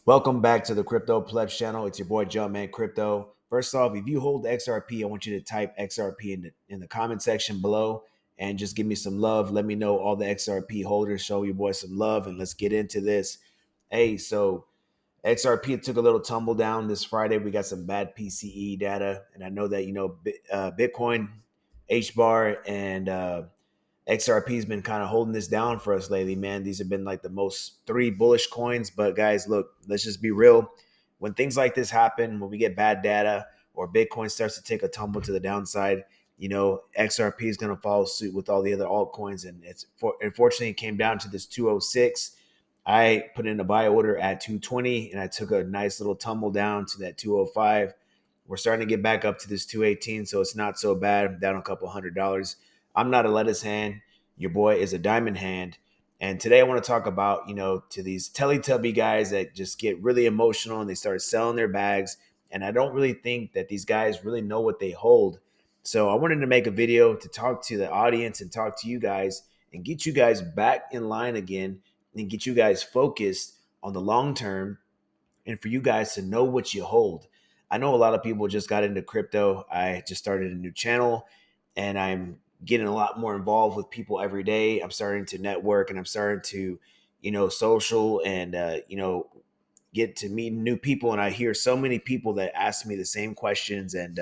Welcome back to the Crypto Plebs channel. It's your boy Jumpman Crypto. First off, if you hold XRP, I want you to type XRP in the comment section below and just give me some love. Let me know all the XRP holders. Show your boy some love and let's get into this. Hey, so XRP took a little tumble down this Friday. We got some bad PCE data, and I know that Bitcoin, HBAR, and XRP has been kind of holding this down for us lately, man. These have been like the most three bullish coins. But guys, look, let's just be real. When things like this happen, when we get bad data or Bitcoin starts to take a tumble to the downside, XRP is going to follow suit with all the other altcoins. And unfortunately, it came down to this 206. I put in a buy order at 220 and I took a nice little tumble down to that 205. We're starting to get back up to this 218, so it's not so bad. I'm down a couple $100. I'm not a lettuce hand. Your boy is a diamond hand. And today I want to talk about, to these Teletubby guys that just get really emotional and they start selling their bags. And I don't really think that these guys really know what they hold. So I wanted to make a video to talk to the audience and talk to you guys and get you guys back in line again and get you guys focused on the long term and for you guys to know what you hold. I know a lot of people just got into crypto. I just started a new channel and I'm getting a lot more involved with people every day. I'm starting to network and I'm starting to, social and, get to meet new people. And I hear so many people that ask me the same questions. And,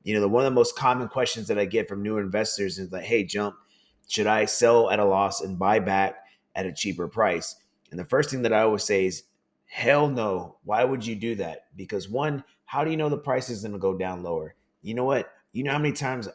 one of the most common questions that I get from new investors is like, hey, Jump, should I sell at a loss and buy back at a cheaper price? And the first thing that I always say is, hell no. Why would you do that? Because one, how do you know the price is going to go down lower? You know what? You know how many times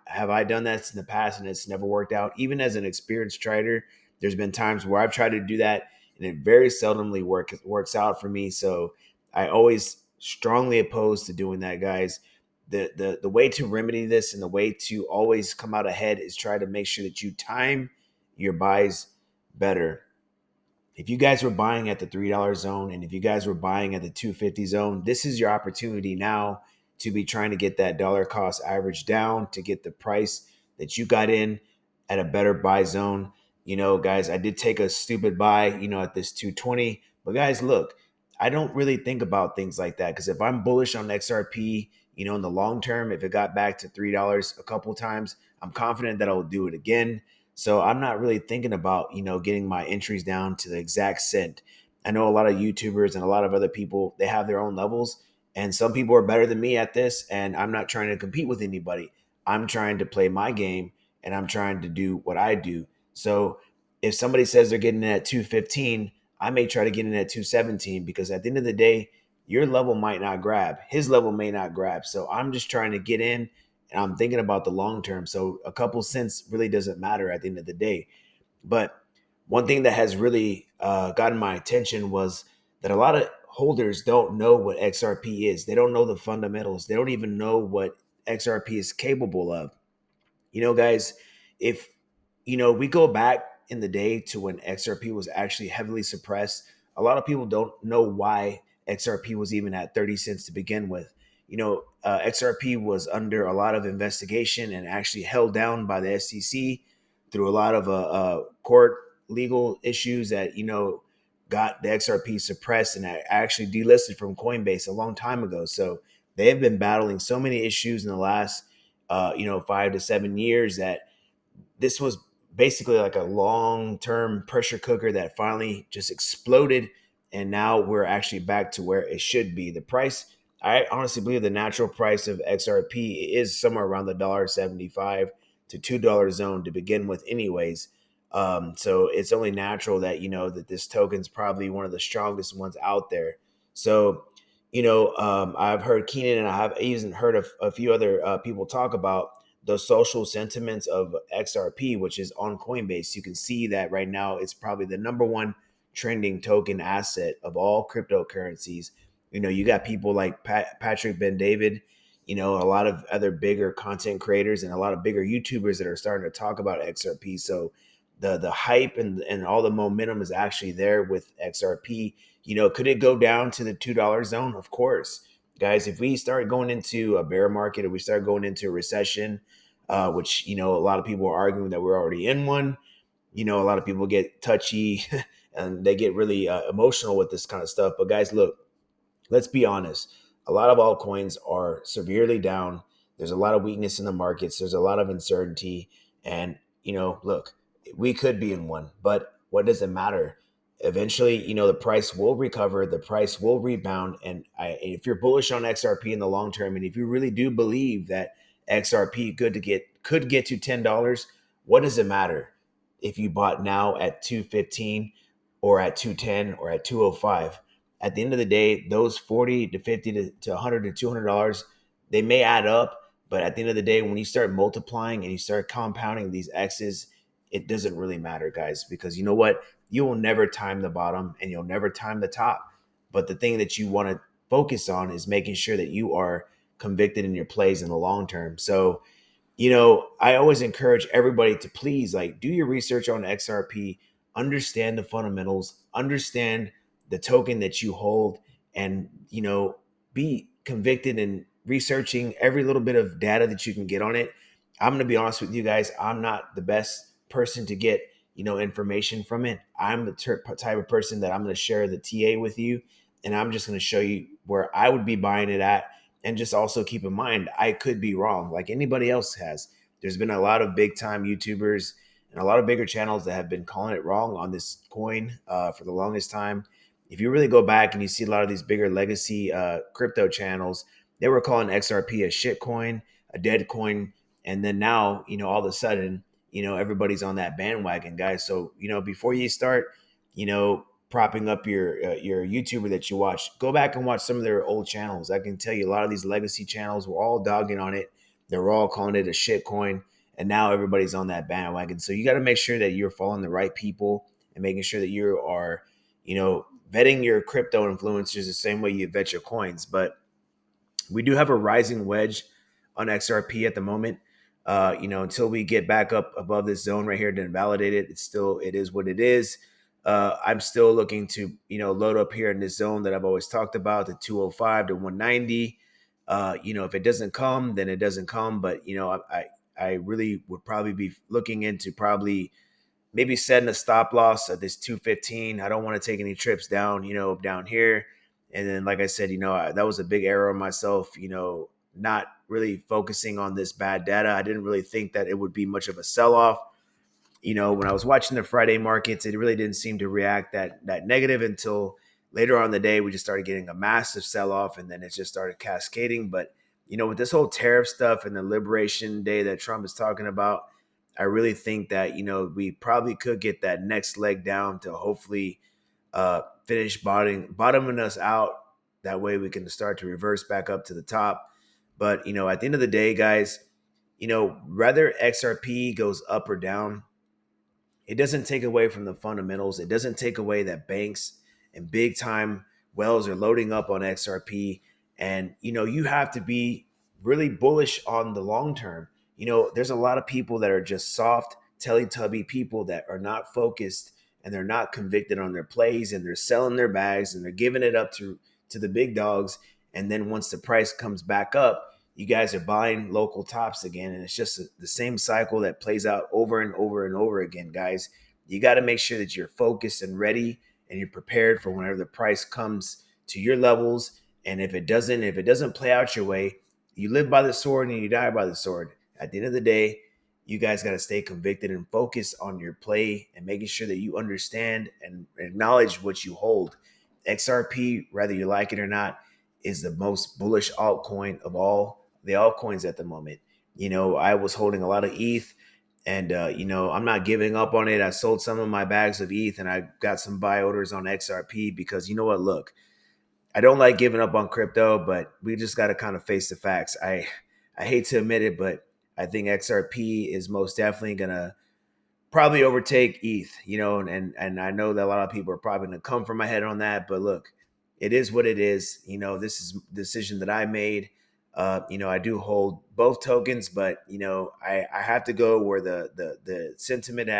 have I done that in the past and it's never worked out? Even as an experienced trader, there's been times where I've tried to do that and it very seldomly works out for me. So I always strongly oppose to doing that, guys. The way to remedy this and the way to always come out ahead is try to make sure that you time your buys better. If you guys were buying at the $3 zone and if you guys were buying at the 250 zone, this is your opportunity now to be trying to get that dollar cost average down to get the price that you got in at a better buy zone. Guys, I did take a stupid buy, at this 220. But guys, look, I don't really think about things like that because if I'm bullish on XRP, in the long term, if it got back to $3 a couple times, I'm confident that I'll do it again. So I'm not really thinking about, getting my entries down to the exact cent. I know a lot of YouTubers and a lot of other people, they have their own levels. And some people are better than me at this. And I'm not trying to compete with anybody. I'm trying to play my game and I'm trying to do what I do. So if somebody says they're getting in at 215, I may try to get in at 217 because at the end of the day, your level might not grab. His level may not grab. So I'm just trying to get in and I'm thinking about the long term. So a couple cents really doesn't matter at the end of the day. But one thing that has really gotten my attention was that a lot of holders don't know what XRP is. They don't know the fundamentals. They don't even know what XRP is capable of. Guys, if we go back in the day to when XRP was actually heavily suppressed, a lot of people don't know why XRP was even at 30 cents to begin with. XRP was under a lot of investigation and actually held down by the SEC through a lot of court legal issues that got the XRP suppressed and actually delisted from Coinbase a long time ago. So they have been battling so many issues in the last 5 to 7 years that this was basically like a long-term pressure cooker that finally just exploded. And now we're actually back to where it should be. The price, I honestly believe the natural price of XRP is somewhere around the $1.75 to $2 zone to begin with anyways. So it's only natural that, that this token's probably one of the strongest ones out there. So, I've heard Keenan and I have even heard of a few other people talk about the social sentiments of XRP, which is on Coinbase. You can see that right now it's probably the number one trending token asset of all cryptocurrencies. You got people like Patrick Ben David, a lot of other bigger content creators and a lot of bigger YouTubers that are starting to talk about XRP. So the hype and all the momentum is actually there with XRP. Could it go down to the $2 zone? Of course. Guys, if we start going into a bear market or we start going into a recession, which a lot of people are arguing that we're already in one, a lot of people get touchy and they get really emotional with this kind of stuff. But guys, look, let's be honest. A lot of altcoins are severely down. There's a lot of weakness in the markets. There's a lot of uncertainty. And, look, we could be in one, but what does it matter? Eventually, the price will recover, the price will rebound. And if you're bullish on XRP in the long term, and if you really do believe that XRP could get to $10, what does it matter if you bought now at 215 or at 210 or at 205? At the end of the day, those 40 to 50 to 100 to $200, they may add up, but at the end of the day, when you start multiplying and you start compounding these X's, it doesn't really matter, guys, because you know what? You will never time the bottom and you'll never time the top. But the thing that you want to focus on is making sure that you are convicted in your plays in the long term. So, I always encourage everybody to please like do your research on XRP, understand the fundamentals, understand the token that you hold, and be convicted in researching every little bit of data that you can get on it. I'm going to be honest with you guys, I'm not the best person to get information from it. I'm the type of person that I'm going to share the TA with you, and I'm just going to show you where I would be buying it at. And just also keep in mind, I could be wrong like anybody else has. There's been a lot of big time YouTubers and a lot of bigger channels that have been calling it wrong on this coin for the longest time. If you really go back and you see a lot of these bigger legacy crypto channels, they were calling XRP a shit coin, a dead coin. And then now, all of a sudden, everybody's on that bandwagon, guys. So, before you start, propping up your YouTuber that you watch, go back and watch some of their old channels. I can tell you a lot of these legacy channels were all dogging on it. They were all calling it a shit coin, and now everybody's on that bandwagon. So you got to make sure that you're following the right people and making sure that you are, vetting your crypto influencers the same way you vet your coins. But we do have a rising wedge on XRP at the moment. Until we get back up above this zone right here to invalidate it, it is what it is. I'm still looking to, load up here in this zone that I've always talked about, the 205 to 190. If it doesn't come, then it doesn't come. But, I really would probably be looking into probably maybe setting a stop loss at this 215. I don't want to take any trips down, down here. And then, like I said, that was a big error on myself, not really focusing on this bad data. I didn't really think that it would be much of a sell off. When I was watching the Friday markets, it really didn't seem to react that negative until later on in the day. We just started getting a massive sell off, and then it just started cascading. But with this whole tariff stuff and the Liberation Day that Trump is talking about, I really think that we probably could get that next leg down to hopefully finish bottoming us out. That way we can start to reverse back up to the top. But at the end of the day, guys, whether XRP goes up or down, it doesn't take away from the fundamentals. It doesn't take away that banks and big time wells are loading up on XRP. And, you have to be really bullish on the long term. There's a lot of people that are just soft, Teletubby people that are not focused and they're not convicted on their plays, and they're selling their bags and they're giving it up to the big dogs. And then once the price comes back up, you guys are buying local tops again. And it's just the same cycle that plays out over and over and over again, guys. You got to make sure that you're focused and ready and you're prepared for whenever the price comes to your levels. And if it doesn't play out your way, you live by the sword and you die by the sword. At the end of the day, you guys got to stay convicted and focus on your play and making sure that you understand and acknowledge what you hold. XRP, whether you like it or not, is the most bullish altcoin of all the altcoins at the moment. I was holding a lot of ETH, and I'm not giving up on it. I sold some of my bags of ETH, and I got some buy orders on XRP because you know what? Look, I don't like giving up on crypto, but we just got to kind of face the facts. I hate to admit it, but I think XRP is most definitely gonna probably overtake ETH, and I know that a lot of people are probably going to come for my head on that, but look, it is what it is. This is a decision that I made. I do hold both tokens, but I have to go where the sentiment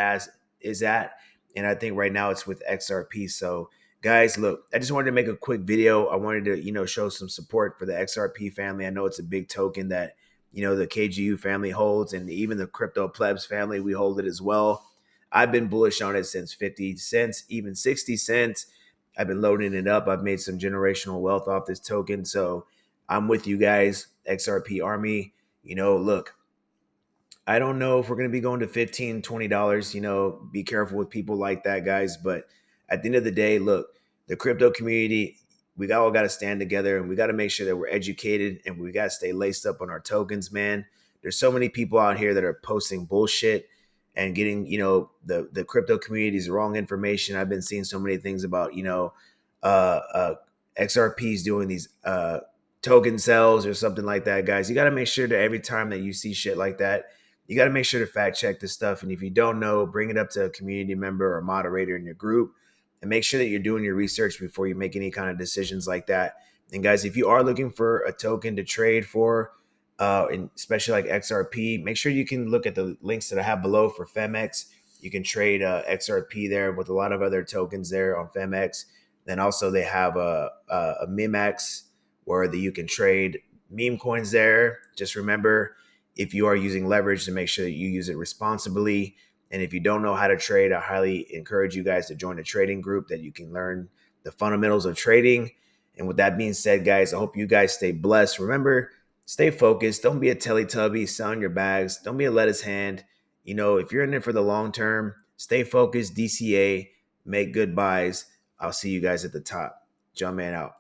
is at, and I think right now it's with XRP. So, guys, look, I just wanted to make a quick video. I wanted to show some support for the XRP family. I know it's a big token that the KGU family holds, and even the crypto plebs family, we hold it as well. I've been bullish on it since 50 cents, even 60 cents. I've been loading it up. I've made some generational wealth off this token. So I'm with you guys, XRP Army. Look, I don't know if we're going to be going to $15, $20. Be careful with people like that, guys. But at the end of the day, look, the crypto community, we all got to stand together and we got to make sure that we're educated and we got to stay laced up on our tokens, man. There's so many people out here that are posting bullshit and getting, the crypto community's wrong information. I've been seeing so many things about, uh, uh, XRPs doing these token sales or something like that, guys. You got to make sure that every time that you see shit like that, you got to make sure to fact check this stuff. And if you don't know, bring it up to a community member or moderator in your group and make sure that you're doing your research before you make any kind of decisions like that. And guys, if you are looking for a token to trade for, and especially like XRP, make sure you can look at the links that I have below for PHEMEX. You can trade XRP there with a lot of other tokens there on PHEMEX. Then also they have a MEMX where you can trade meme coins there. Just remember, if you are using leverage, to make sure that you use it responsibly. And if you don't know how to trade, I highly encourage you guys to join a trading group that you can learn the fundamentals of trading. And with that being said, guys, I hope you guys stay blessed. Remember, stay focused. Don't be a Teletubby selling your bags. Don't be a lettuce hand. If you're in it for the long term, stay focused, DCA, make good buys. I'll see you guys at the top. Jumpman out.